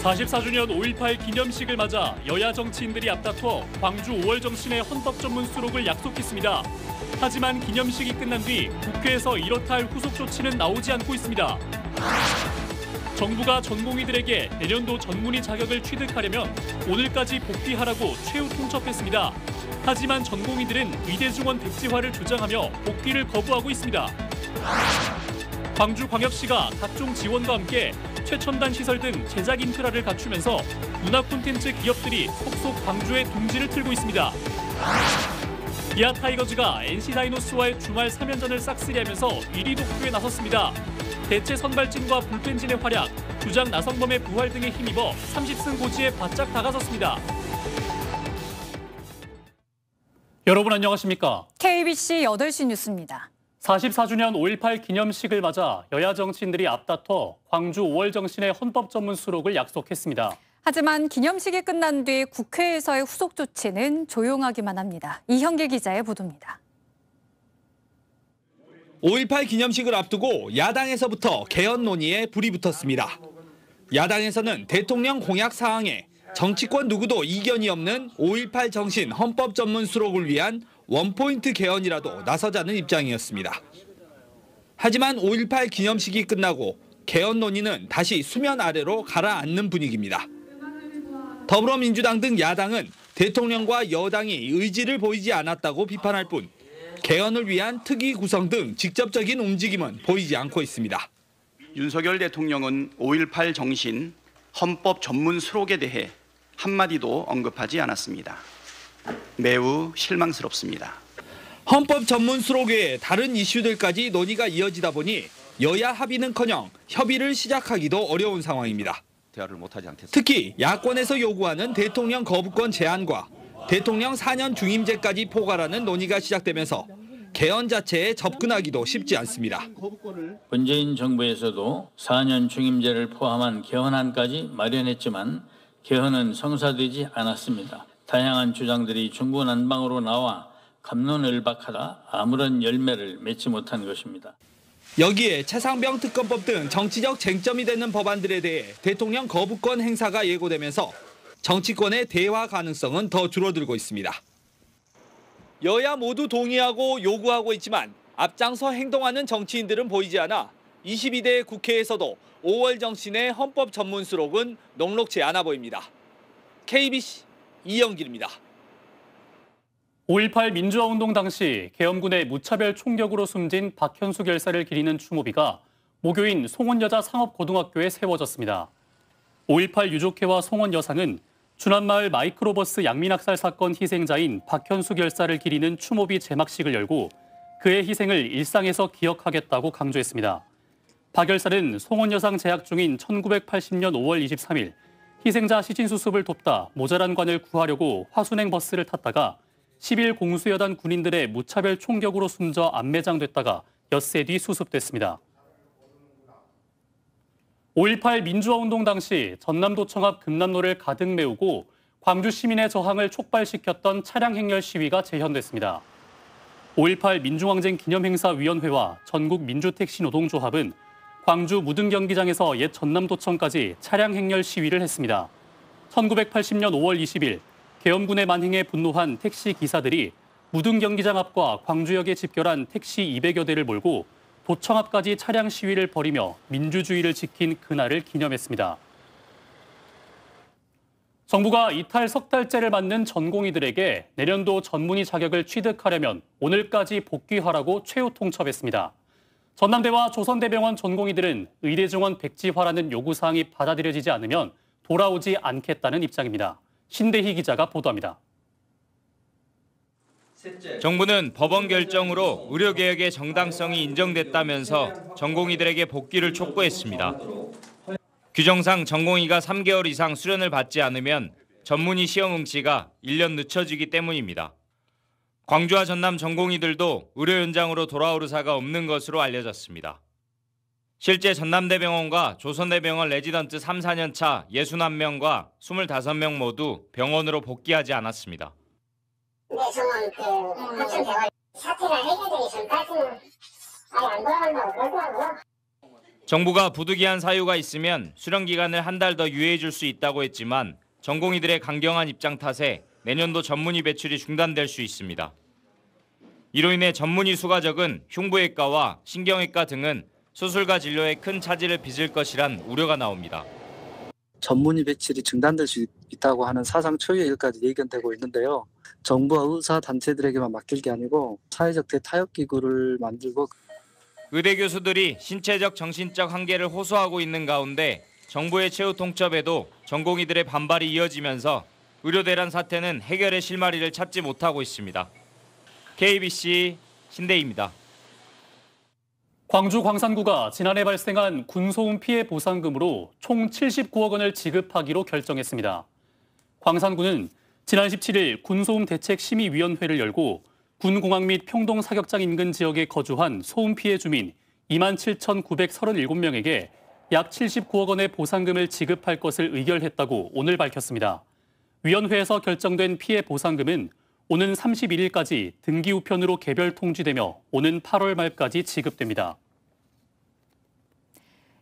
44주년 5.18 기념식을 맞아 여야 정치인들이 앞다퉈 광주 5월 정신의 헌법 전문 수록을 약속했습니다. 하지만 기념식이 끝난 뒤 국회에서 이렇다 할 후속 조치는 나오지 않고 있습니다. 정부가 전공의들에게 내년도 전문의 자격을 취득하려면 오늘까지 복귀하라고 최후 통첩했습니다. 하지만 전공의들은 의대중원 백지화를 주장하며 복귀를 거부하고 있습니다. 광주광역시가 각종 지원과 함께 최첨단 시설 등 제작 인프라를 갖추면서 문화 콘텐츠 기업들이 속속 광주에 둥지를 틀고 있습니다. 기아 타이거즈가 NC 다이노스와의 주말 3연전을 싹쓸이하면서 1위 독주에 나섰습니다. 대체 선발진과 불펜진의 활약, 주장 나성범의 부활 등에 힘입어 30승 고지에 바짝 다가섰습니다. 여러분 안녕하십니까? KBC 8시 뉴스입니다. 44주년 5.18 기념식을 맞아 여야 정치인들이 앞다퉈 광주 5월 정신의 헌법 전문 수록을 약속했습니다. 하지만 기념식이 끝난 뒤 국회에서의 후속 조치는 조용하기만 합니다. 이형길 기자의 보도입니다. 5.18 기념식을 앞두고 야당에서부터 개헌 논의에 불이 붙었습니다. 야당에서는 대통령 공약 사항에 정치권 누구도 이견이 없는 5.18 정신 헌법 전문 수록을 위한 원포인트 개헌이라도 나서자는 입장이었습니다. 하지만 5.18 기념식이 끝나고 개헌 논의는 다시 수면 아래로 가라앉는 분위기입니다. 더불어민주당 등 야당은 대통령과 여당이 의지를 보이지 않았다고 비판할 뿐 개헌을 위한 특위 구성 등 직접적인 움직임은 보이지 않고 있습니다. 윤석열 대통령은 5.18 정신 헌법 전문 수록에 대해 한마디도 언급하지 않았습니다. 매우 실망스럽습니다. 헌법 전문 수록 외에 다른 이슈들까지 논의가 이어지다 보니 여야 합의는커녕 협의를 시작하기도 어려운 상황입니다. 특히 야권에서 요구하는 대통령 거부권 제한과 대통령 4년 중임제까지 포괄하는 논의가 시작되면서 개헌 자체에 접근하기도 쉽지 않습니다. 문재인 정부에서도 4년 중임제를 포함한 개헌안까지 마련했지만 개헌은 성사되지 않았습니다. 다양한 주장들이 중구난방으로 나와 갑론을박하다 아무런 열매를 맺지 못한 것입니다. 여기에 최상병 특검법 등 정치적 쟁점이 되는 법안들에 대해 대통령 거부권 행사가 예고되면서 정치권의 대화 가능성은 더 줄어들고 있습니다. 여야 모두 동의하고 요구하고 있지만 앞장서 행동하는 정치인들은 보이지 않아 22대 국회에서도 5월 정신의 헌법 전문 수록은 녹록지 않아 보입니다. KBC 이영길입니다. 5.18 민주화운동 당시 계엄군의 무차별 총격으로 숨진 박현수 결사를 기리는 추모비가 모교인 송원여자 상업고등학교에 세워졌습니다. 5.18 유족회와 송원 여상은 준안마을 마이크로버스 양민학살 사건 희생자인 박현수 결사를 기리는 추모비 제막식을 열고 그의 희생을 일상에서 기억하겠다고 강조했습니다. 박 결사는 송원 여상 재학 중인 1980년 5월 23일 희생자 시신 수습을 돕다 모자란 관을 구하려고 화순행 버스를 탔다가 10일 공수여단 군인들의 무차별 총격으로 숨져 안매장됐다가 엿새 뒤 수습됐습니다. 5.18 민주화운동 당시 전남도청 앞 금남로를 가득 메우고 광주 시민의 저항을 촉발시켰던 차량 행렬 시위가 재현됐습니다. 5.18 민중항쟁 기념행사위원회와 전국민주택시노동조합은 광주 무등경기장에서 옛 전남도청까지 차량 행렬 시위를 했습니다. 1980년 5월 20일 계엄군의 만행에 분노한 택시 기사들이 무등경기장 앞과 광주역에 집결한 택시 200여 대를 몰고 도청 앞까지 차량 시위를 벌이며 민주주의를 지킨 그날을 기념했습니다. 정부가 이탈 석 달째를 맞는 전공의들에게 내년도 전문의 자격을 취득하려면 오늘까지 복귀하라고 최후 통첩했습니다. 전남대와 조선대병원 전공의들은 의대중원 백지화라는 요구사항이 받아들여지지 않으면 돌아오지 않겠다는 입장입니다. 신대희 기자가 보도합니다. 정부는 법원 결정으로 의료개혁의 정당성이 인정됐다면서 전공의들에게 복귀를 촉구했습니다. 규정상 전공의가 3개월 이상 수련을 받지 않으면 전문의 시험 응시가 1년 늦춰지기 때문입니다. 광주와 전남 전공의들도 의료 현장으로 돌아올 의사가 없는 것으로 알려졌습니다. 실제 전남대병원과 조선대병원 레지던트 3, 4년 차 61명과 25명 모두 병원으로 복귀하지 않았습니다. 정말 학생 대화 사태가 해결되기 전까지는 아예 안 돌아간다고 그러더라고요. 정부가 부득이한 사유가 있으면 수령 기간을 한 달 더 유예해 줄 수 있다고 했지만 전공의들의 강경한 입장 탓에 내년도 전문의 배출이 중단될 수 있습니다. 이로 인해 전문의 수가 적은 흉부외과와 신경외과 등은 수술과 진료에 큰 차질을 빚을 것이란 우려가 나옵니다. 전문의 배출이 중단될 수 있다고 하는 사상 초유의 일까지 예견되고 있는데요. 정부와 의사 단체들에게만 맡길 게 아니고 사회적 대타협 기구를 만들고 의대 교수들이 신체적 정신적 한계를 호소하고 있는 가운데 정부의 최후 통첩에도 전공의들의 반발이 이어지면서 의료대란 사태는 해결의 실마리를 찾지 못하고 있습니다. KBC 신대희입니다. 광주 광산구가 지난해 발생한 군소음 피해 보상금으로 총 79억 원을 지급하기로 결정했습니다. 광산구는 지난 17일 군소음 대책심의위원회를 열고 군공항 및 평동 사격장 인근 지역에 거주한 소음 피해 주민 27,937명에게 약 79억 원의 보상금을 지급할 것을 의결했다고 오늘 밝혔습니다. 위원회에서 결정된 피해 보상금은 오는 31일까지 등기 우편으로 개별 통지되며 오는 8월 말까지 지급됩니다.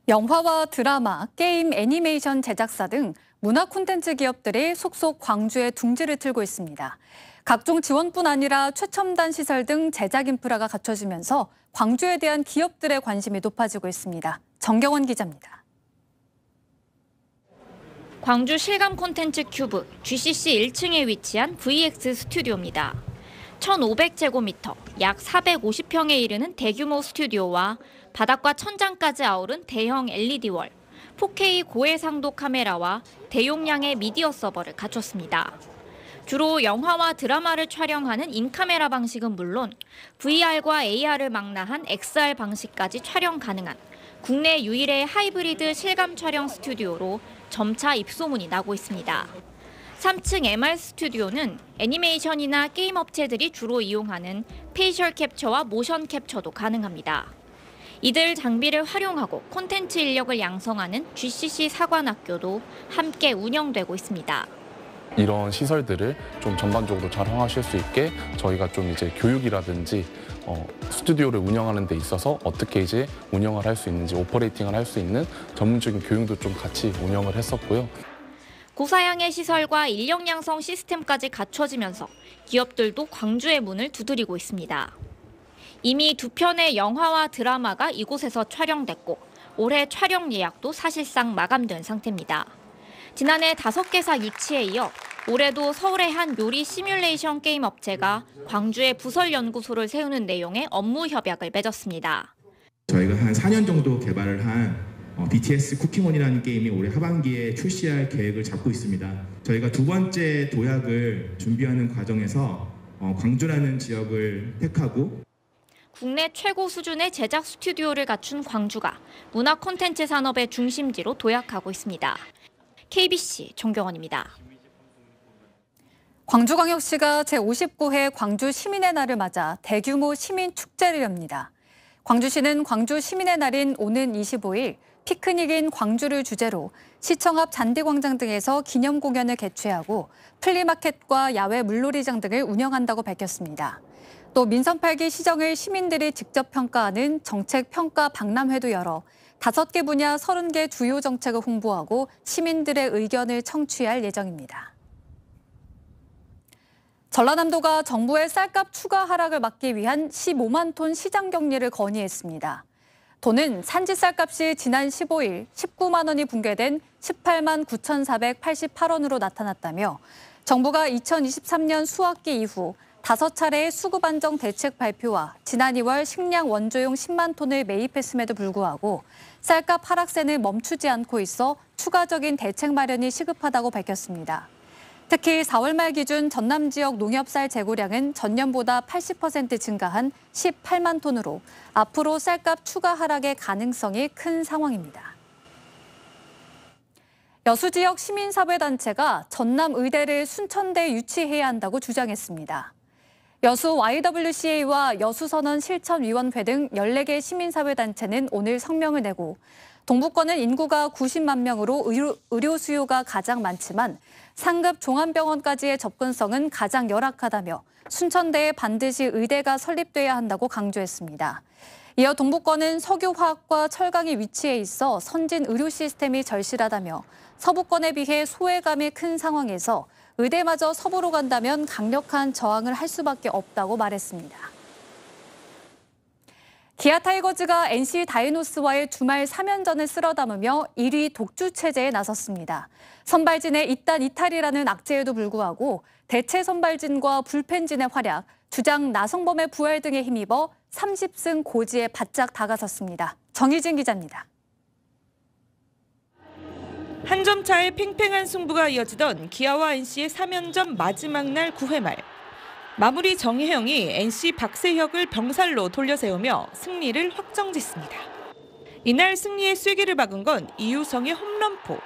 영화와 드라마, 게임, 애니메이션 제작사 등 문화 콘텐츠 기업들이 속속 광주에 둥지를 틀고 있습니다. 각종 지원뿐 아니라 최첨단 시설 등 제작 인프라가 갖춰지면서 광주에 대한 기업들의 관심이 높아지고 있습니다. 정경원 기자입니다. 광주 실감 콘텐츠 큐브 GCC 1층에 위치한 VX 스튜디오입니다. 1,500제곱미터, 약 450평에 이르는 대규모 스튜디오와 바닥과 천장까지 아우른 대형 LED월, 4K 고해상도 카메라와 대용량의 미디어 서버를 갖췄습니다. 주로 영화와 드라마를 촬영하는 인카메라 방식은 물론 VR과 AR을 망라한 XR 방식까지 촬영 가능한 국내 유일의 하이브리드 실감 촬영 스튜디오로 점차 입소문이 나고 있습니다. 3층 MR 스튜디오는 애니메이션이나 게임 업체들이 주로 이용하는 페이셜 캡처와 모션 캡처도 가능합니다. 이들 장비를 활용하고 콘텐츠 인력을 양성하는 GCC 사관학교도 함께 운영되고 있습니다. 이런 시설들을 좀 전반적으로 잘 활용하실 수 있게 저희가 좀 이제 교육이라든지 스튜디오를 운영하는 데 있어서 어떻게 이제 운영을 할 수 있는지 오퍼레이팅을 할 수 있는 전문적인 교육도 좀 같이 운영을 했었고요. 고사양의 시설과 인력 양성 시스템까지 갖춰지면서 기업들도 광주의 문을 두드리고 있습니다. 이미 2편의 영화와 드라마가 이곳에서 촬영됐고 올해 촬영 예약도 사실상 마감된 상태입니다. 지난해 5개사 유치에 이어 올해도 서울의 한 요리 시뮬레이션 게임 업체가 광주에 부설 연구소를 세우는 내용의 업무 협약을 맺었습니다. 저희가 한 4년 정도 개발을 한 BTS 쿠킹온이라는 게임이 올해 하반기에 출시할 계획을 잡고 있습니다. 저희가 두 번째 도약을 준비하는 과정에서 광주라는 지역을 택하고 국내 최고 수준의 제작 스튜디오를 갖춘 광주가 문화 콘텐츠 산업의 중심지로 도약하고 있습니다. KBC 정경원입니다. 광주광역시가 제59회 광주 시민의 날을 맞아 대규모 시민 축제를 엽니다. 광주시는 광주 시민의 날인 오는 25일 피크닉인 광주를 주제로 시청 앞 잔디광장 등에서 기념 공연을 개최하고 플리마켓과 야외 물놀이장 등을 운영한다고 밝혔습니다. 또 민선 8기 시정을 시민들이 직접 평가하는 정책평가 박람회도 열어 5개 분야 30개 주요 정책을 홍보하고 시민들의 의견을 청취할 예정입니다. 전라남도가 정부의 쌀값 추가 하락을 막기 위한 15만 톤 시장 격리를 건의했습니다. 도는 산지 쌀값이 지난 15일 19만 원이 붕괴된 18만 9,488원으로 나타났다며 정부가 2023년 수학기 이후 5차례의 수급 안정 대책 발표와 지난 2월 식량 원조용 10만 톤을 매입했음에도 불구하고 쌀값 하락세는 멈추지 않고 있어 추가적인 대책 마련이 시급하다고 밝혔습니다. 특히 4월 말 기준 전남 지역 농협쌀 재고량은 전년보다 80% 증가한 18만 톤으로 앞으로 쌀값 추가 하락의 가능성이 큰 상황입니다. 여수 지역 시민사회단체가 전남 의대를 순천대에 유치해야 한다고 주장했습니다. 여수 YWCA와 여수선언 실천위원회 등 14개 시민사회단체는 오늘 성명을 내고 동부권은 인구가 90만 명으로 의료 수요가 가장 많지만 상급 종합병원까지의 접근성은 가장 열악하다며 순천대에 반드시 의대가 설립돼야 한다고 강조했습니다. 이어 동부권은 석유화학과 철강이 위치해 있어 선진 의료 시스템이 절실하다며 서부권에 비해 소외감이 큰 상황에서 의대마저 서부로 간다면 강력한 저항을 할 수밖에 없다고 말했습니다. 기아 타이거즈가 NC 다이노스와의 주말 3연전을 쓸어담으며 1위 독주 체제에 나섰습니다. 선발진의 이딴 이탈이라는 악재에도 불구하고 대체 선발진과 불펜진의 활약, 주장 나성범의 부활 등에 힘입어 30승 고지에 바짝 다가섰습니다. 정희진 기자입니다. 한 점 차의 팽팽한 승부가 이어지던 기아와 NC의 3연전 마지막 날 9회 말. 마무리 정혜영이 NC 박세혁을 병살로 돌려세우며 승리를 확정짓습니다. 이날 승리의 쐐기를 박은 건 이유성의 홈런포.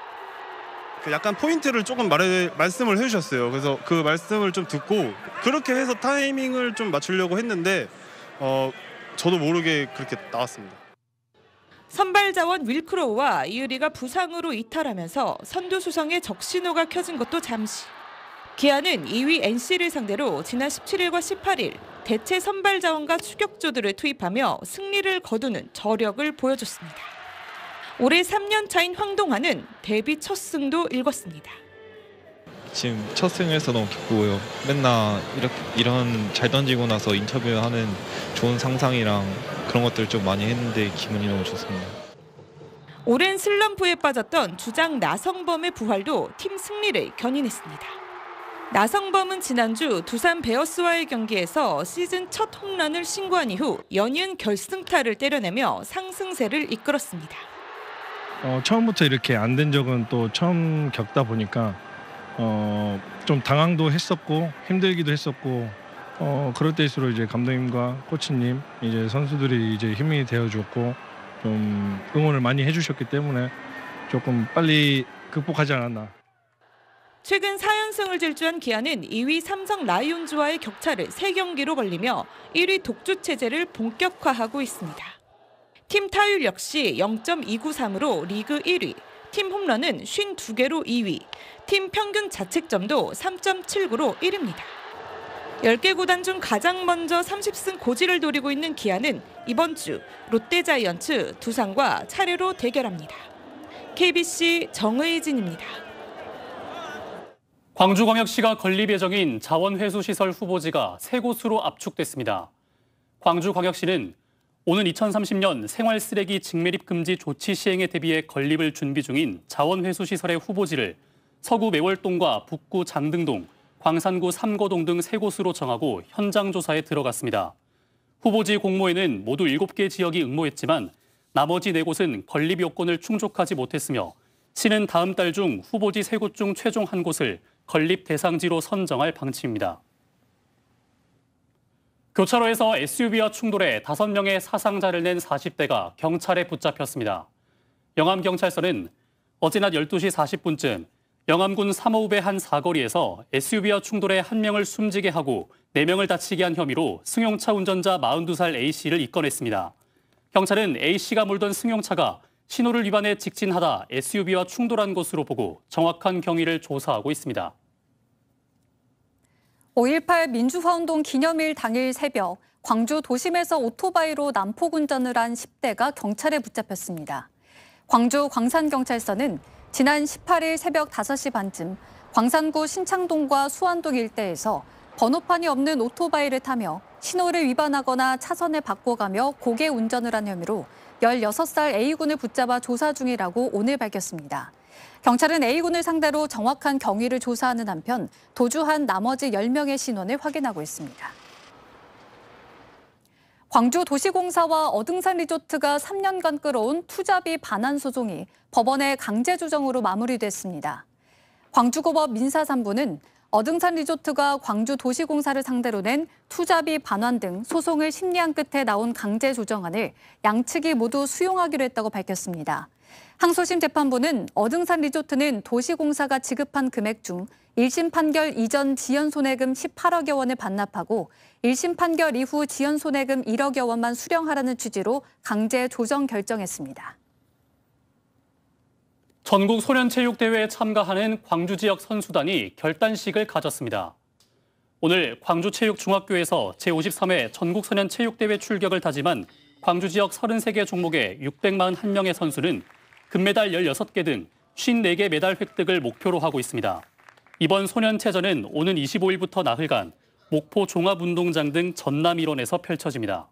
약간 포인트를 조금 말씀을 해주셨어요. 그래서 그 말씀을 좀 듣고 그렇게 해서 타이밍을 좀 맞추려고 했는데 저도 모르게 그렇게 나왔습니다. 선발 자원 윌크로우와 이유리가 부상으로 이탈하면서 선두 수성의 적신호가 켜진 것도 잠시. 기아는 2위 NC를 상대로 지난 17일과 18일 대체 선발 자원과 추격조들을 투입하며 승리를 거두는 저력을 보여줬습니다. 올해 3년 차인 황동환은 데뷔 첫 승도 읽었습니다. 지금 첫 승에서 너무 기쁘고요. 맨날 이런 잘 던지고 나서 인터뷰하는 좋은 상상이랑 그런 것들 좀 많이 했는데 기분이 너무 좋습니다. 오랜 슬럼프에 빠졌던 주장 나성범의 부활도 팀 승리를 견인했습니다. 나성범은 지난주 두산 베어스와의 경기에서 시즌 첫 홈런을 신고한 이후 연이은 결승타를 때려내며 상승세를 이끌었습니다. 처음부터 이렇게 안 된 적은 또 처음 겪다 보니까 좀 당황도 했었고 힘들기도 했었고 그럴 때일수록 이제 감독님과 코치님 이제 선수들이 이제 힘이 되어줬고 좀 응원을 많이 해주셨기 때문에 조금 빨리 극복하지 않았나. 최근 4연승을 질주한 기아는 2위 삼성 라이온즈와의 격차를 3경기로 벌리며 1위 독주 체제를 본격화하고 있습니다. 팀 타율 역시 0.293으로 리그 1위, 팀 홈런은 52개로 2위, 팀 평균 자책점도 3.79로 1위입니다. 10개 구단 중 가장 먼저 30승 고지를 노리고 있는 기아는 이번 주 롯데자이언츠, 두산과 차례로 대결합니다. KBC 정의진입니다. 광주광역시가 건립 예정인 자원회수시설 후보지가 3곳으로 압축됐습니다. 광주광역시는 오는 2030년 생활쓰레기 직매립 금지 조치 시행에 대비해 건립을 준비 중인 자원회수시설의 후보지를 서구 매월동과 북구 장등동, 광산구 삼거동 등 3곳으로 정하고 현장 조사에 들어갔습니다. 후보지 공모에는 모두 7개 지역이 응모했지만 나머지 4곳은 건립 요건을 충족하지 못했으며 시는 다음 달 중 후보지 3곳 중 최종 1곳을 건립 대상지로 선정할 방침입니다. 교차로에서 SUV와 충돌해 5명의 사상자를 낸 40대가 경찰에 붙잡혔습니다. 영암경찰서는 어제 낮 12시 40분쯤 영암군 삼호읍의 한 사거리에서 SUV와 충돌해 1명을 숨지게 하고 4명을 다치게 한 혐의로 승용차 운전자 42살 A씨를 입건했습니다. 경찰은 A씨가 몰던 승용차가 신호를 위반해 직진하다 SUV와 충돌한 것으로 보고 정확한 경위를 조사하고 있습니다. 5.18 민주화운동 기념일 당일 새벽 광주 도심에서 오토바이로 난폭 운전을 한 10대가 경찰에 붙잡혔습니다. 광주 광산경찰서는 지난 18일 새벽 5시 반쯤 광산구 신창동과 수안동 일대에서 번호판이 없는 오토바이를 타며 신호를 위반하거나 차선을 바꿔가며 고개 운전을 한 혐의로 16살 A군을 붙잡아 조사 중이라고 오늘 밝혔습니다. 경찰은 A군을 상대로 정확한 경위를 조사하는 한편 도주한 나머지 10명의 신원을 확인하고 있습니다. 광주도시공사와 어등산 리조트가 3년간 끌어온 투자비 반환 소송이 법원의 강제 조정으로 마무리됐습니다. 광주고법 민사 3부는 어등산 리조트가 광주도시공사를 상대로 낸 투자비 반환 등 소송을 심리한 끝에 나온 강제 조정안을 양측이 모두 수용하기로 했다고 밝혔습니다. 항소심 재판부는 어등산 리조트는 도시공사가 지급한 금액 중 1심 판결 이전 지연 손해금 18억여 원을 반납하고 1심 판결 이후 지연 손해금 1억여 원만 수령하라는 취지로 강제 조정 결정했습니다. 전국 소년체육대회에 참가하는 광주 지역 선수단이 결단식을 가졌습니다. 오늘 광주체육중학교에서 제53회 전국소년체육대회 출격을 다짐한 광주 지역 33개 종목의 641명의 선수는 금메달 16개 등 54개 메달 획득을 목표로 하고 있습니다. 이번 소년체전은 오는 25일부터 나흘간 목포 종합운동장 등 전남 일원에서 펼쳐집니다.